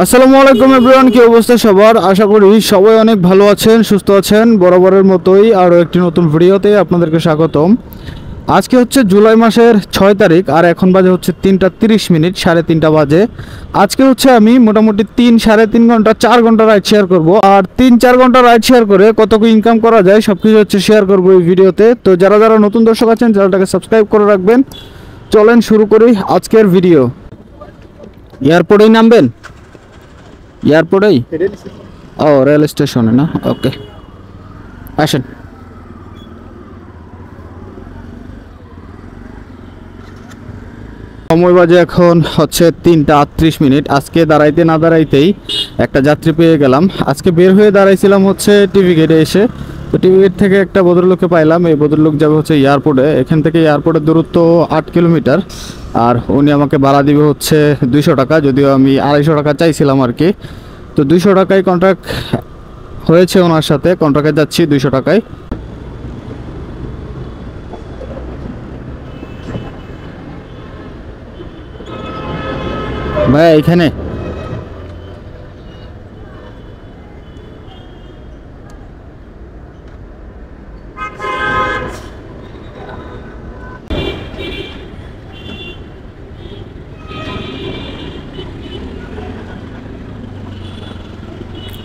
আসসালামু আলাইকুম এভরিওয়ান, কি অবস্থা সবার? আশা করি সবাই অনেক ভালো আছেন, সুস্থ আছেন। বরাবরের মতোই আরও একটি নতুন ভিডিওতে আপনাদেরকে স্বাগতম। আজকে হচ্ছে জুলাই মাসের 6 তারিখ আর এখন বাজে হচ্ছে 3:30, 3:30 বাজে। আজকে হচ্ছে আমি মোটামুটি 3-3.5 ঘন্টা 4 ঘন্টা রাইড শেয়ার করব। আর 3-4 ঘন্টা রাইড শেয়ার করে কতটুকু ইনকাম করা যায় সব কিছু হচ্ছে শেয়ার করবো এই ভিডিওতে। তো যারা যারা নতুন দর্শক আছেন চ্যানেলটাকে সাবস্ক্রাইব করে রাখবেন। চলেন শুরু করি আজকের ভিডিও। এয়ারপোর্টেই নামবেন? এয়ারপোর্টেই? ও রেল স্টেশনে না, ওকে আসেন। সময় বাজে এখন হচ্ছে 3:38। আজকে দাঁড়াইতে না দাঁড়াইতেই একটা যাত্রী পেয়ে গেলাম। আজকে বের হয়ে দাঁড়াইছিলাম হচ্ছে টিভি গেটে এসে, তো টিভি গেট থেকে একটা ভদ্রলোককে পাইলাম। এই ভদ্রলোক যাবে হচ্ছে এয়ারপোর্টে। এখান থেকে এয়ারপোর্টের দূরত্ব 8 কিলোমিটার। আর উনি আমাকে ভাড়া দিবে হচ্ছে 200 টাকা, যদিও আমি 250 টাকা চাইছিলাম আর কি। তো 200 টাকায় কন্ট্রাক্ট হয়েছে ওনার সাথে, কন্ট্রাক্টে যাচ্ছি 200 টাকায়। ভাই এখানে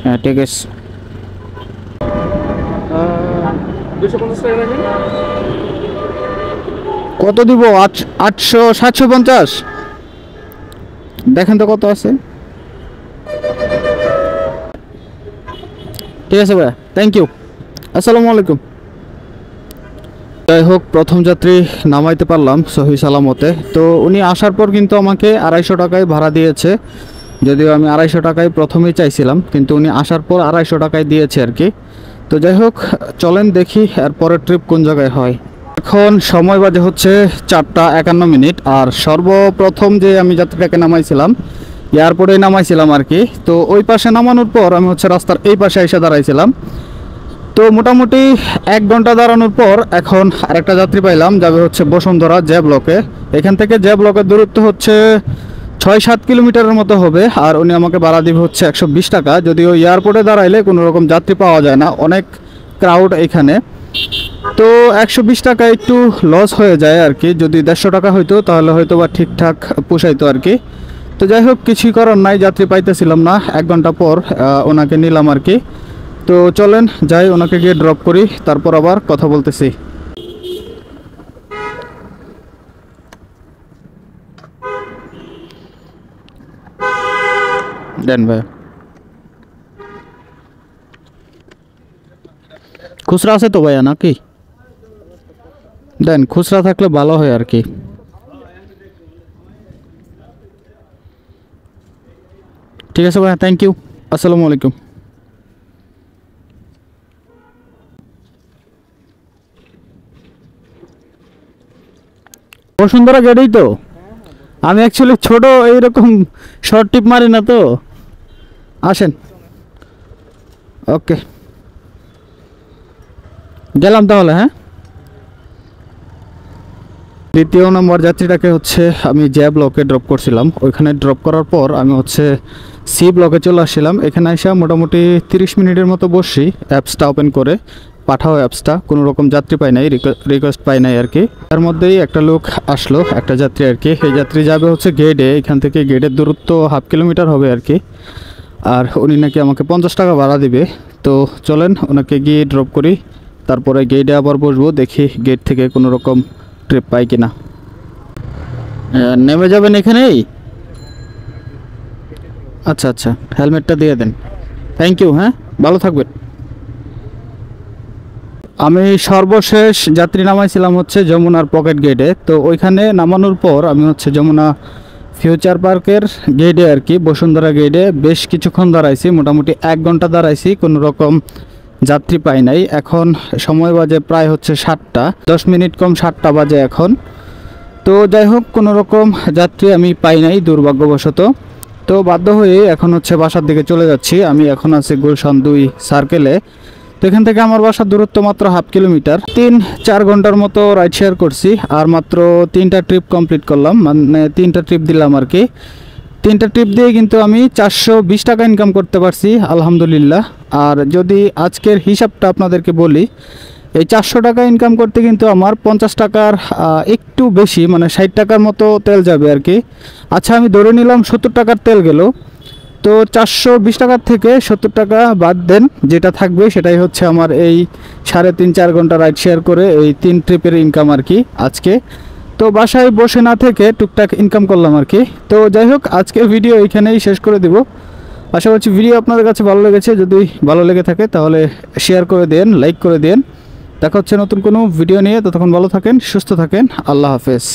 হ্যাঁ ঠিক আছে। 250 টাকা রাখেন। কত দিব? 800, 750 দেখেন তো কত আছে। ঠিক আছে ভাই, থ্যাংক ইউ, আসসালামু আলাইকুম। যাই হোক, প্রথম যাত্রী নামাইতে পারলাম সহি সালামতে। তো উনি আসার পর কিন্তু আমাকে 250 টাকায় ভাড়া দিয়েছে, যদিও আমি 250 টাকায় প্রথমেই চাইছিলাম, কিন্তু উনি আসার পর 250 টাকায় দিয়েছে আর কি। তো যাই হোক, চলেন দেখি এরপরের ট্রিপ কোন জায়গায় হয়। এখন সময় বাজে হচ্ছে 4:51। আর সর্বপ্রথম যে আমি যাত্রীটাকে নামাইছিলাম এয়ারপোর্টে নামাইছিলাম আর কি। তো ওই পাশে নামানোর পর আমি হচ্ছে রাস্তার এই পাশে এসে দাঁড়াইছিলাম। তো মোটামুটি 1 ঘন্টা দাঁড়ানোর পর এখন আরেকটা যাত্রী পাইলাম, যাবে হচ্ছে বসুন্ধরা জে ব্লকে। এখান থেকে জে ব্লকের দূরত্ব হচ্ছে 6-7 কিলোমিটারের মতো হবে। আর উনি আমাকে ভাড়া দিবে হচ্ছে 120 টাকা, যদিও এয়ারপোর্টে দাঁড়াইলে কোনো রকম যাত্রী পাওয়া যায় না, অনেক ক্রাউড এখানে। তো 120 টাকা একটু লস হয়ে যায় আর কি। যদি 150 টাকা হইতো তাহলে হয়তো বা ঠিকঠাক পোষাইতো আর কি। তো যাই হোক, কিছুই করার নাই, যাত্রী পাইতেছিলাম না। 1 ঘন্টা পর ওনাকে নিলাম আর কি। তো চলেন যাই, ওনাকে গিয়ে ড্রপ করি, তারপর আবার কথা বলতেছি। দেন ভাই, খুচরা আছে তো ভাইয়া নাকি? দেন, খুচরা থাকলে ভালো হয় আর কি। ঠিক আছে ভাইয়া, থ্যাংক ইউ, আসসালামু আলাইকুম। বসুন্ধরা গেটেই তো। আমি অ্যাকচুয়ালি ছোট এইরকম শর্ট টিপ মারি না তো। আসেন, ওকে গেলাম তাহলে। হ্যাঁ, দ্বিতীয় নম্বর যাত্রীটাকে হচ্ছে আমি জে ব্লকে ড্রপ করছিলাম। ওইখানে ড্রপ করার পর আমি হচ্ছে সি ব্লকে চলে আসছিলাম। এখানে এসে মোটামুটি 30 মিনিটের মতো বসি অ্যাপসটা ওপেন করে। পাঠাও অ্যাপসটা, কোনো রকম যাত্রী পাই নাই, রিকোয়েস্ট পাই নাই আর কি। তার মধ্যেই একটা লোক আসলো, একটা যাত্রী আর কি। এই যাত্রী যাবে হচ্ছে গেটে, এখান থেকে গেটের দূরত্ব 1/2 কিলোমিটার হবে আর কি। আর উনি নাকি আমাকে 50 টাকা ভাড়া দিবে। তো চলেন ওনাকে গিয়ে ড্রপ করি, তারপরে গেটে আবার বসবো, দেখি গেট থেকে কোনো রকম ট্রিপ পাই কিনা। নেমে যাবেন এখানেই? আচ্ছা আচ্ছা, হেলমেটটা দিয়ে দেন, থ্যাংক ইউ। হ্যাঁ, ভালো থাকবেন। আমি সর্বশেষ যাত্রী নামাইছিলাম হচ্ছে যমুনার পকেট গেটে। তো ওইখানে নামানোর পর আমি হচ্ছে যমুনা ফিউচার পার্কের গেটে আর কি, বসুন্ধরা গেটে বেশ কিছুক্ষণ দাঁড়াইছি, মোটামুটি 1 ঘন্টা দাঁড়াইছি, কোনো রকম যাত্রী পাই নাই। এখন সময় বাজে প্রায় হচ্ছে 7টা, 10 মিনিট কম 7টা বাজে এখন। তো যাই হোক, কোনো রকম যাত্রী আমি পাই নাই দুর্ভাগ্যবশত। তো বাধ্য হয়ে এখন হচ্ছে বাসার দিকে চলে যাচ্ছি। আমি এখন আছি গুলশান 2 সার্কেলে। তো এখান থেকে আমার বাসার দূরত্ব মাত্র 1/2 কিলোমিটার। 3-4 ঘন্টার মতো রাইড শেয়ার করছি, আর মাত্র 3টা ট্রিপ কমপ্লিট করলাম, মানে 3টা ট্রিপ দিলাম আর কি। 3টা ট্রিপ দিয়ে কিন্তু আমি 420 টাকা ইনকাম করতে পারছি আলহামদুলিল্লাহ। আর যদি আজকের হিসাবটা আপনাদেরকে বলি, এই 400 টাকা ইনকাম করতে কিন্তু আমার 50 টাকার একটু বেশি মানে 60 টাকার মতো তেল যাবে আর কি। আচ্ছা আমি ধরে নিলাম 70 টাকার তেল গেল, তো 420 টাকার থেকে 70 টাকা বাদ দেন, যেটা থাকবে সেটাই হচ্ছে আমার এই 3.5-4 ঘন্টা রাইড শেয়ার করে এই 3 ট্রিপের ইনকাম আর কি আজকে। তো বাসায় বসে না থেকে টুকটাক ইনকাম করলাম আর কি। তো যাই হোক, আজকের ভিডিও এইখানেই শেষ করে দিব। আশা করছি ভিডিও আপনাদের কাছে ভালো লেগেছে। যদি ভালো লেগে থাকে তাহলে শেয়ার করে দেন, লাইক করে দেন। দেখা হচ্ছে নতুন কোনো ভিডিও নিয়ে। ততক্ষণ ভালো থাকেন, সুস্থ থাকেন। আল্লাহ হাফেজ।